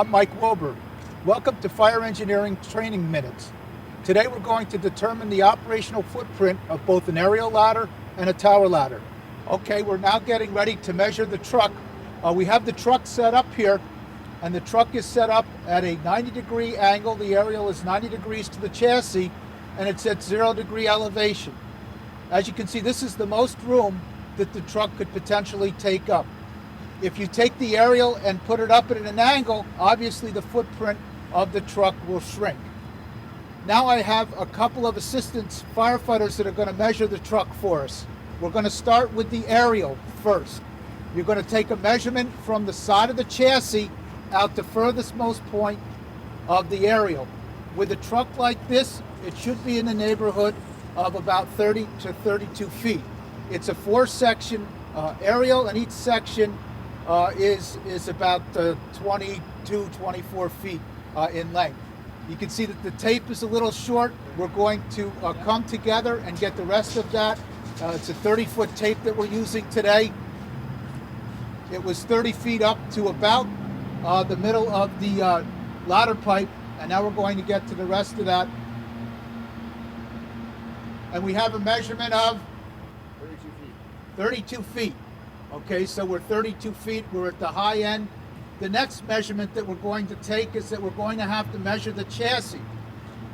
I'm Mike Wilbur. Welcome to Fire Engineering Training Minutes. Today we're going to determine the operational footprint of both an aerial ladder and a tower ladder. Okay, we're now getting ready to measure the truck. We have the truck set up here, and the truck is set up at a 90-degree angle. The aerial is 90 degrees to the chassis, and it's at 0-degree elevation. As you can see, this is the most room that the truck could potentially take up. If you take the aerial and put it up at an angle, obviously the footprint of the truck will shrink. Now I have a couple of assistant firefighters that are going to measure the truck for us. We're going to start with the aerial first. You're going to take a measurement from the side of the chassis out the furthest most point of the aerial. With a truck like this, it should be in the neighborhood of about 30 to 32 feet. It's a 4-section aerial, and each section is about 22, 24 feet in length. You can see that the tape is a little short. We're going to come together and get the rest of that. It's a 30-foot tape that we're using today. It was 30 feet up to about the middle of the ladder pipe, and now we're going to get to the rest of that. And we have a measurement of 32 feet. Okay, so we're 32 feet, we're at the high end. The next measurement that we're going to take is that we're going to have to measure the chassis.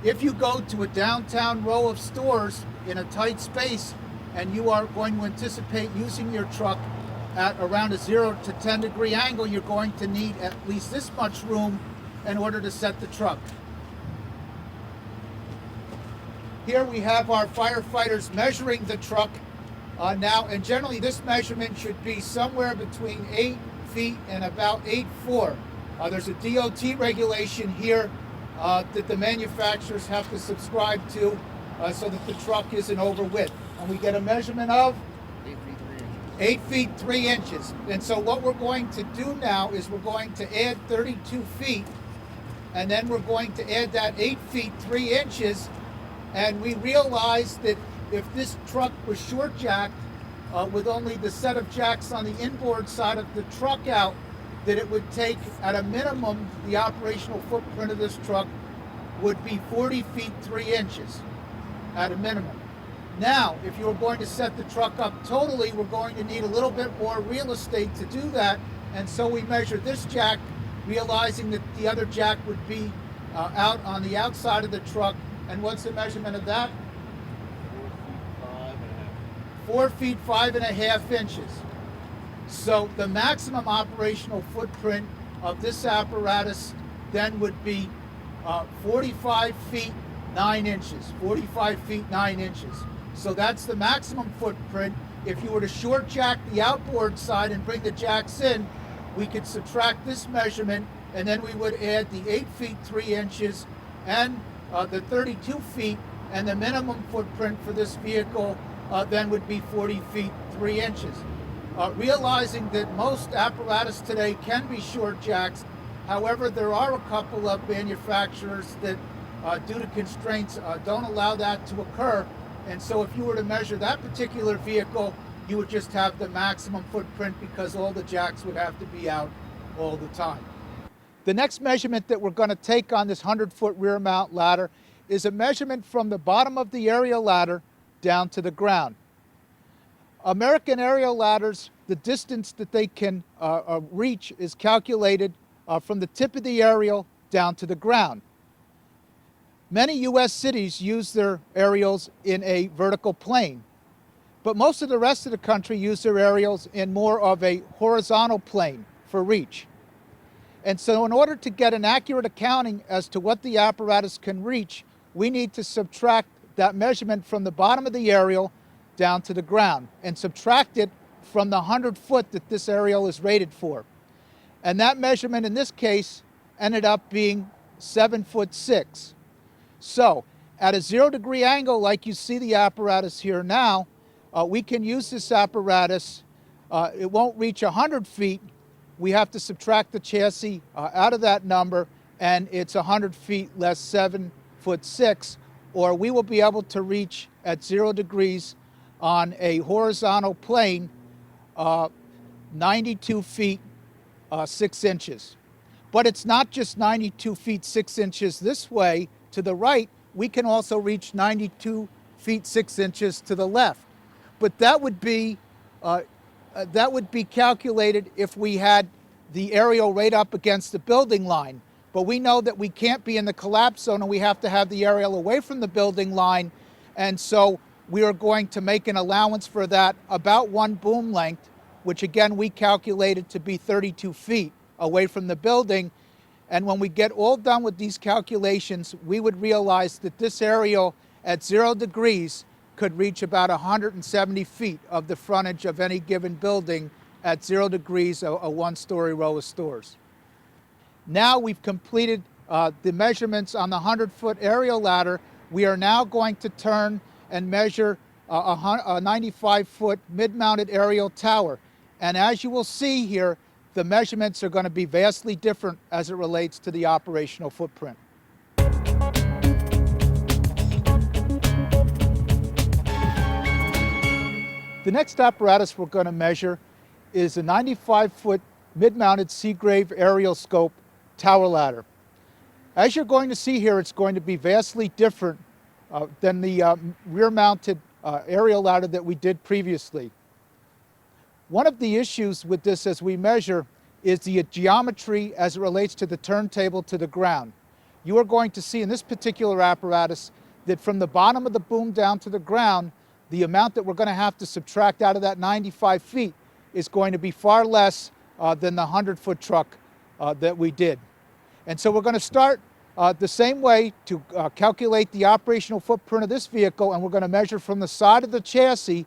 If you go to a downtown row of stores in a tight space and you are going to anticipate using your truck at around a 0 to 10 degree angle, you're going to need at least this much room in order to set the truck. Here we have our firefighters measuring the truck now, and generally this measurement should be somewhere between 8 feet and about 8'4". There's a DOT regulation here that the manufacturers have to subscribe to so that the truck isn't over width. And we get a measurement of 8 feet 3 inches. And so what we're going to do now is we're going to add 32 feet, and then we're going to add that 8 feet 3 inches. And we realized that if this truck was short jacked with only the set of jacks on the inboard side of the truck out, that it would take, at a minimum, the operational footprint of this truck would be 40 feet 3 inches at a minimum. Now, if you were going to set the truck up totally, we're going to need a little bit more real estate to do that. And so we measured this jack, realizing that the other jack would be out on the outside of the truck. And what's the measurement of that? 4 feet 5.5 inches. So the maximum operational footprint of this apparatus then would be 45 feet 9 inches. 45 feet 9 inches. So that's the maximum footprint. If you were to short jack the outboard side and bring the jacks in, we could subtract this measurement, and then we would add the 8 feet 3 inches and the 32 feet, and the minimum footprint for this vehicle then would be 40 feet 3 inches. Realizing that most apparatus today can be short jacks, however, there are a couple of manufacturers that, due to constraints, don't allow that to occur. And so if you were to measure that particular vehicle, you would just have the maximum footprint because all the jacks would have to be out all the time. The next measurement that we're going to take on this 100-foot rear mount ladder is a measurement from the bottom of the aerial ladder down to the ground. American aerial ladders, the distance that they can reach is calculated from the tip of the aerial down to the ground. Many U.S. cities use their aerials in a vertical plane, but most of the rest of the country use their aerials in more of a horizontal plane for reach. And so in order to get an accurate accounting as to what the apparatus can reach, we need to subtract that measurement from the bottom of the aerial down to the ground and subtract it from the 100 foot that this aerial is rated for. And that measurement in this case ended up being 7'6". So at a 0-degree angle, like you see the apparatus here now, we can use this apparatus. It won't reach 100 feet. We have to subtract the chassis out of that number, and it's 100 feet less 7'6", or we will be able to reach at 0 degrees on a horizontal plane 92 feet 6 inches. But it's not just 92 feet 6 inches this way to the right, we can also reach 92 feet 6 inches to the left. But that would be calculated if we had the aerial right up against the building line. But we know that we can't be in the collapse zone and we have to have the aerial away from the building line. And so we are going to make an allowance for that about one boom length, which again we calculated to be 32 feet away from the building. And when we get all done with these calculations, we would realize that this aerial at 0 degrees could reach about 170 feet of the frontage of any given building at 0 degrees, a one-story row of stores. Now we've completed the measurements on the 100-foot aerial ladder. We are now going to turn and measure a 95-foot mid-mounted aerial tower. And as you will see here, the measurements are going to be vastly different as it relates to the operational footprint. The next apparatus we're going to measure is a 95-foot mid-mounted Seagrave aerial scope tower ladder. As you're going to see here, it's going to be vastly different than the rear-mounted aerial ladder that we did previously. One of the issues with this as we measure is the geometry as it relates to the turntable to the ground. You are going to see in this particular apparatus that from the bottom of the boom down to the ground, the amount that we're going to have to subtract out of that 95 feet is going to be far less than the 100-foot truck that we did. And so we're going to start the same way to calculate the operational footprint of this vehicle, and we're going to measure from the side of the chassis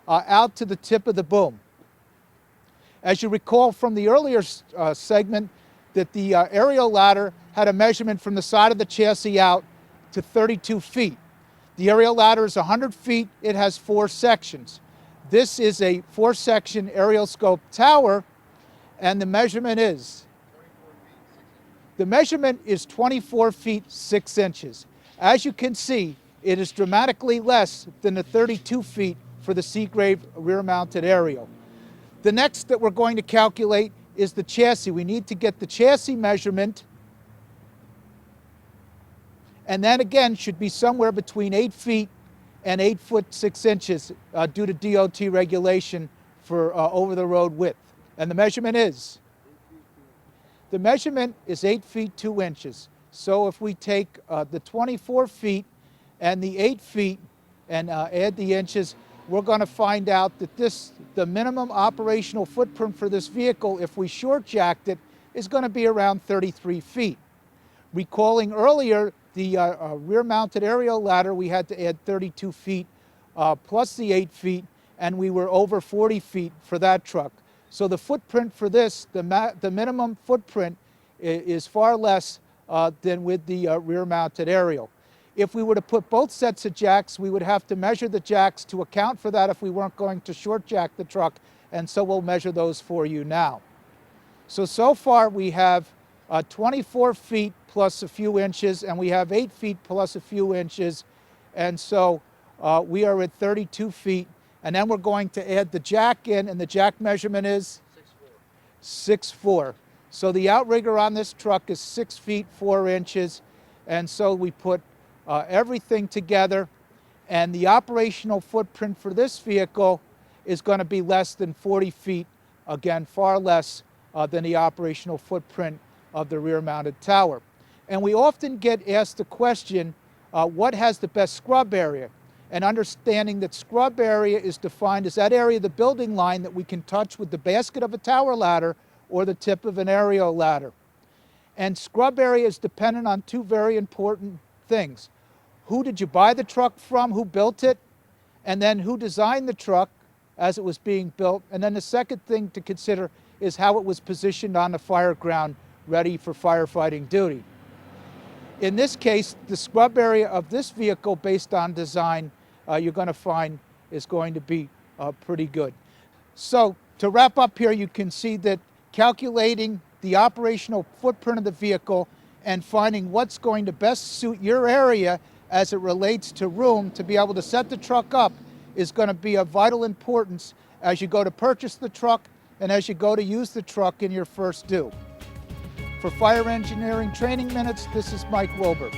out to the tip of the boom. As you recall from the earlier segment, that the aerial ladder had a measurement from the side of the chassis out to 32 feet. The aerial ladder is 100 feet. It has 4 sections. This is a 4-section aerial scope tower, and the measurement is? The measurement is 24 feet 6 inches. As you can see, it is dramatically less than the 32 feet for the Seagrave rear-mounted aerial. The next that we're going to calculate is the chassis. We need to get the chassis measurement, and that again should be somewhere between 8 feet and 8 foot 6 inches due to DOT regulation for over-the-road width. And the measurement is? The measurement is 8 feet 2 inches. So if we take the 24 feet and the 8 feet and add the inches, we're going to find out that the minimum operational footprint for this vehicle, if we short jacked it, is going to be around 33 feet. Recalling earlier, the rear-mounted aerial ladder, we had to add 32 feet plus the 8 feet, and we were over 40 feet for that truck. So the footprint for this, the minimum footprint is far less than with the rear-mounted aerial. If we were to put both sets of jacks, we would have to measure the jacks to account for that if we weren't going to short jack the truck, and so we'll measure those for you now. So far we have 24 feet plus a few inches, and we have 8 feet plus a few inches, and so we are at 32 feet, and then we're going to add the jack in, and the jack measurement is? 6'4". So the outrigger on this truck is 6 feet 4 inches, and so we put everything together, and the operational footprint for this vehicle is going to be less than 40 feet, again far less than the operational footprint of the rear-mounted tower. And we often get asked the question, what has the best scrub area? And understanding that scrub area is defined as that area of the building line that we can touch with the basket of a tower ladder or the tip of an aerial ladder. And scrub area is dependent on 2 very important things. Who did you buy the truck from? Who built it? And then who designed the truck as it was being built? And then the second thing to consider is how it was positioned on the fire ground, ready for firefighting duty. In this case, the scrub area of this vehicle, based on design, you're going to find is going to be pretty good. So to wrap up here, you can see that calculating the operational footprint of the vehicle and finding what's going to best suit your area as it relates to room to be able to set the truck up is going to be of vital importance as you go to purchase the truck and as you go to use the truck in your first due. For Fire Engineering Training Minutes, this is Mike Wilbur.